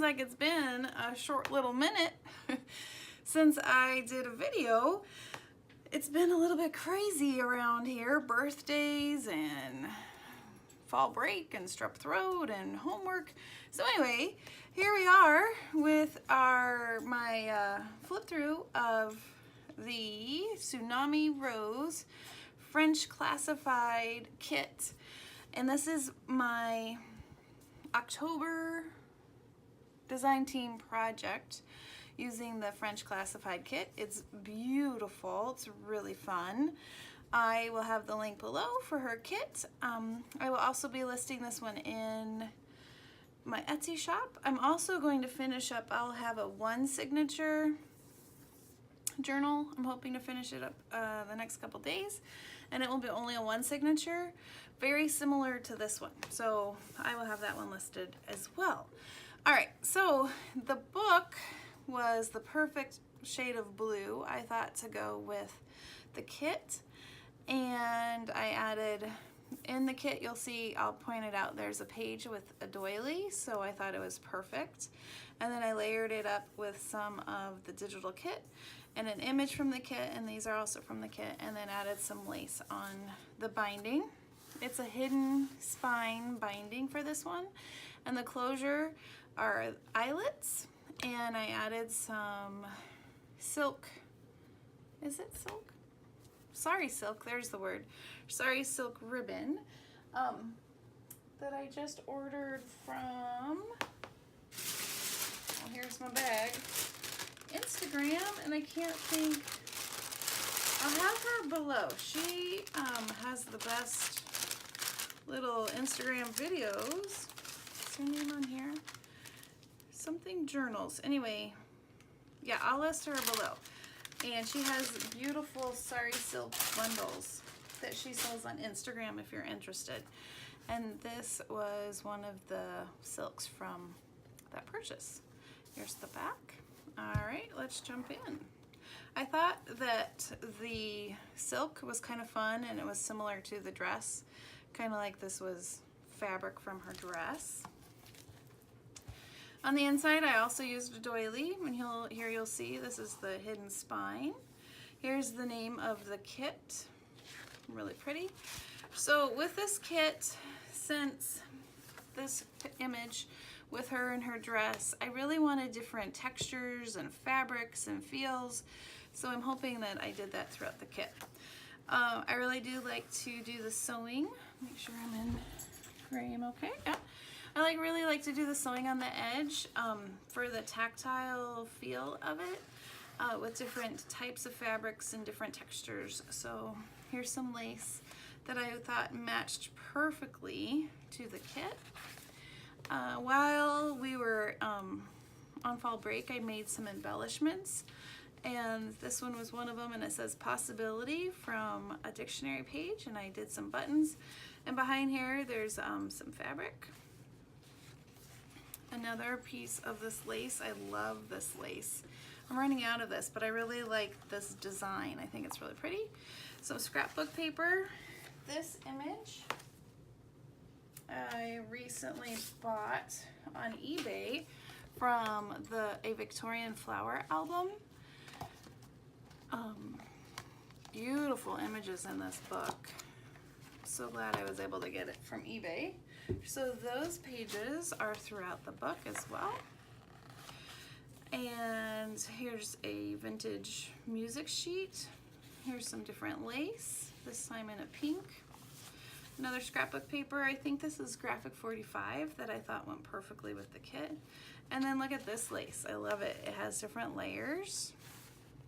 like it's been a short little minute since I did a video. It's been a little bit crazy around here, birthdays and fall break and strep throat and homework. So anyway, here we are with my flip through of the Tsunami Rose French classified kit. And this is my October design team project using the French classified kit. It's beautiful. It's really fun. I will have the link below for her kit. I will also be listing this one in my Etsy shop. I'm also going to finish up, I'll have a one signature journal. I'm hoping to finish it up the next couple days, and it will be only a one signature, very similar to this one. So I will have that one listed as well. All right, so the book was the perfect shade of blue, I thought, to go with the kit. And I added, in the kit, you'll see, I'll point it out, there's a page with a doily, so I thought it was perfect. And then I layered it up with some of the digital kit and an image from the kit, and these are also from the kit, and then added some lace on the binding. It's a hidden spine binding for this one, and the closure are eyelets, and I added some silk, is it silk? Sorry silk, there's the word. Sorry silk ribbon that I just ordered from, well, here's my bag, Instagram, and I can't think, I'll have her below. She has the best little Instagram videos. What's her name on here? Something journals. Anyway, yeah, I'll list her below. And she has beautiful sari silk bundles that she sells on Instagram if you're interested. And this was one of the silks from that purchase. Here's the back. All right, let's jump in. I thought that the silk was kind of fun, and it was similar to the dress, kind of like this was fabric from her dress. On the inside, I also used a doily, and here you'll see this is the hidden spine. Here's the name of the kit, really pretty. So with this kit, since this image with her in her dress, I really wanted different textures and fabrics and feels, so I'm hoping that I did that throughout the kit. I really do like to do the sewing. Make sure I'm in frame, okay? Yeah. I really like to do the sewing on the edge for the tactile feel of it with different types of fabrics and different textures. So here's some lace that I thought matched perfectly to the kit. While we were on fall break, I made some embellishments, and this one was one of them, and it says possibility from a dictionary page, and I did some buttons. And behind here there's some fabric. Another piece of this lace. I love this lace. I'm running out of this, but I really like this design. I think it's really pretty. Some scrapbook paper. This image I recently bought on eBay from a Victorian flower album. Beautiful images in this book. So glad I was able to get it from eBay. So those pages are throughout the book as well. And here's a vintage music sheet. Here's some different lace, this time in a pink. Another scrapbook paper. I think this is graphic 45 that I thought went perfectly with the kit. And then look at this lace. I love it. It has different layers.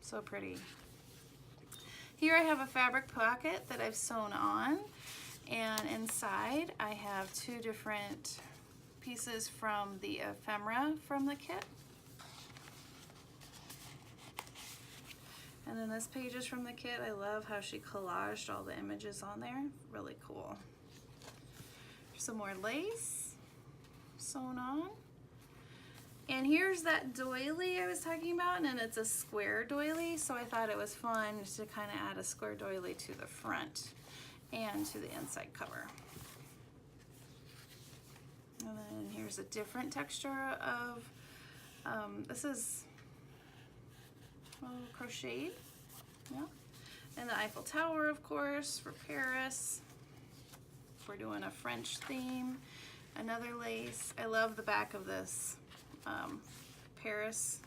So pretty. Here I have a fabric pocket that I've sewn on. And inside I have two different pieces from the ephemera from the kit. And then this page is from the kit. I love how she collaged all the images on there. Really cool. Some more lace sewn on. And here's that doily I was talking about, and it's a square doily, so I thought it was fun to kind of add a square doily to the front and to the inside cover. And then here's a different texture of This is crocheted, yeah. And the Eiffel Tower, of course, for Paris. We're doing a French theme. Another lace. I love the back of this Paris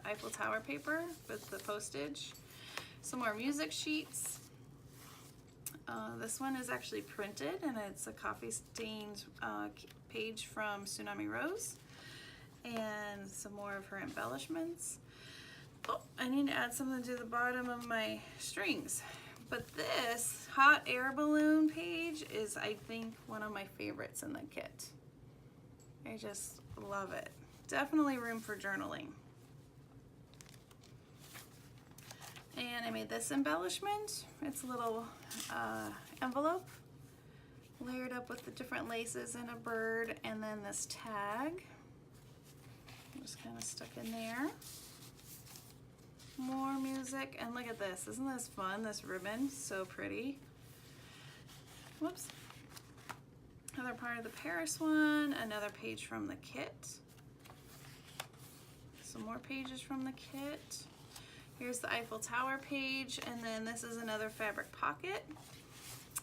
Eiffel Tower paper with the postage. Some more music sheets. This one is actually printed, and it's a coffee stained page from Tsunami Rose. And some more of her embellishments. Oh, I need to add something to the bottom of my strings. But this hot air balloon page is, I think, one of my favorites in the kit. I just love it. Definitely room for journaling. And I made this embellishment. It's a little envelope layered up with the different laces and a bird, and then this tag. Just kind of stuck in there. More music, and look at this. Isn't this fun? This ribbon, so pretty. Whoops. Another part of the Paris one, another page from the kit. Some more pages from the kit. Here's the Eiffel Tower page, and then this is another fabric pocket.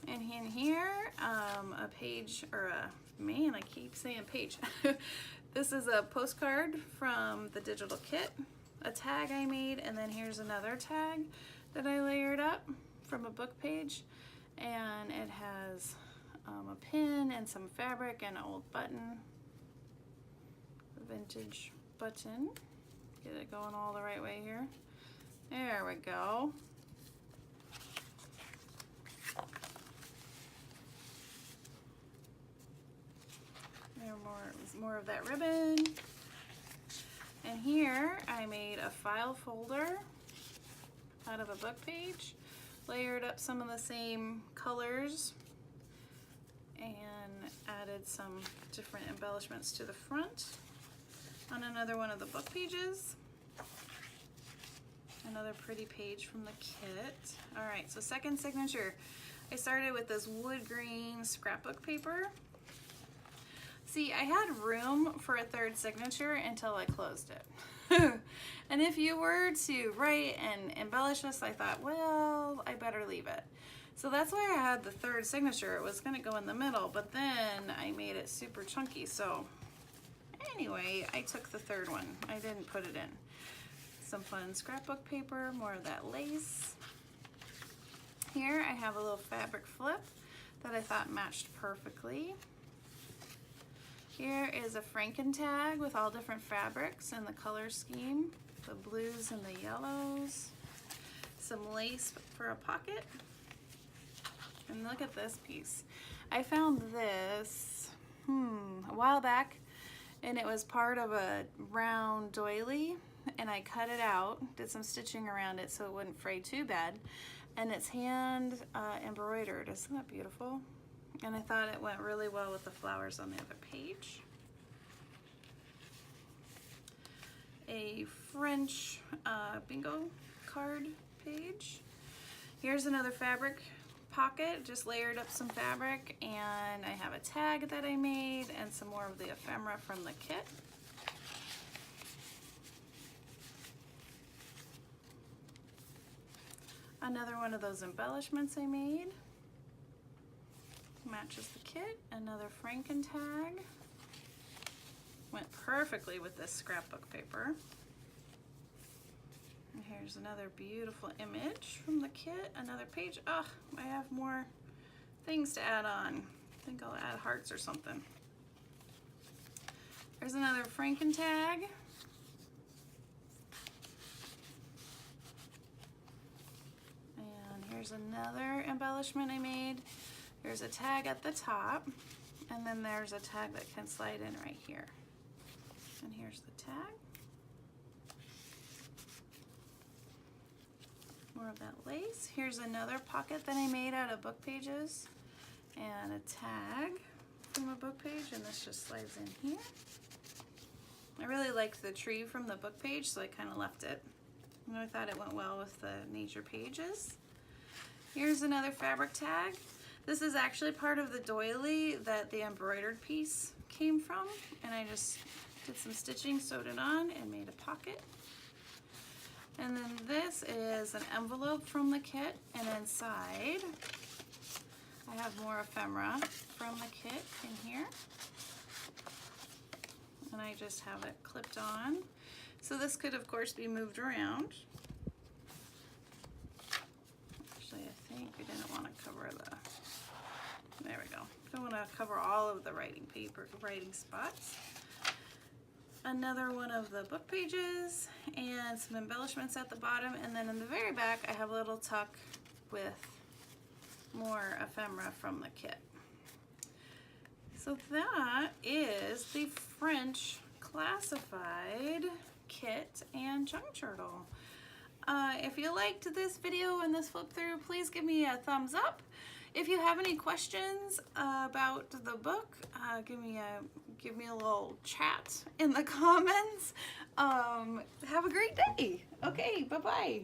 And in here, a page, or a, man, I keep saying page. This is a postcard from the digital kit, a tag I made, and then here's another tag that I layered up from a book page. And it has a pin and some fabric and an old button, a vintage button. Get it going all the right way here. There we go. There, more of that ribbon. And here I made a file folder out of a book page, layered up some of the same colors, and added some different embellishments to the front on another one of the book pages. Another pretty page from the kit. All right, so second signature. I started with this wood green scrapbook paper. See, I had room for a third signature until I closed it. And if you were to write and embellish this, I thought, well, I better leave it. So that's why I had the third signature. It was gonna go in the middle, but then I made it super chunky. So anyway, I took the third one. I didn't put it in. Some fun scrapbook paper, more of that lace. Here I have a little fabric flip that I thought matched perfectly. Here is a Franken tag with all different fabrics and the color scheme, the blues and the yellows. Some lace for a pocket. And look at this piece. I found this a while back, and it was part of a round doily, and I cut it out, did some stitching around it so it wouldn't fray too bad, and it's hand embroidered. Isn't that beautiful? And I thought it went really well with the flowers on the other page. A French bingo card page. Here's another fabric pocket, just layered up some fabric, and I have a tag that I made and some more of the ephemera from the kit. Another one of those embellishments I made. Matches the kit. Another Franken tag. Went perfectly with this scrapbook paper. And here's another beautiful image from the kit. Another page. Oh, I have more things to add on. I think I'll add hearts or something. There's another Franken tag. And here's another embellishment I made. There's a tag at the top, and then there's a tag that can slide in right here. And here's the tag. More of that lace. Here's another pocket that I made out of book pages, and a tag from a book page, and this just slides in here. I really liked the tree from the book page, so I kind of left it. And I thought it went well with the nature pages. Here's another fabric tag. This is actually part of the doily that the embroidered piece came from, and I just did some stitching, sewed it on, and made a pocket. And then this is an envelope from the kit, and inside I have more ephemera from the kit in here. And I just have it clipped on. So this could of course be moved around. Actually, I think I didn't want to cover there we go. Don't want to cover all of the writing spots. Another one of the book pages and some embellishments at the bottom, and then in the very back I have a little tuck with more ephemera from the kit. So that is the French classified kit and junk journal. If you liked this video and this flip through, please give me a thumbs up. If you have any questions about the book, give me a little chat in the comments. Have a great day. Okay, bye-bye.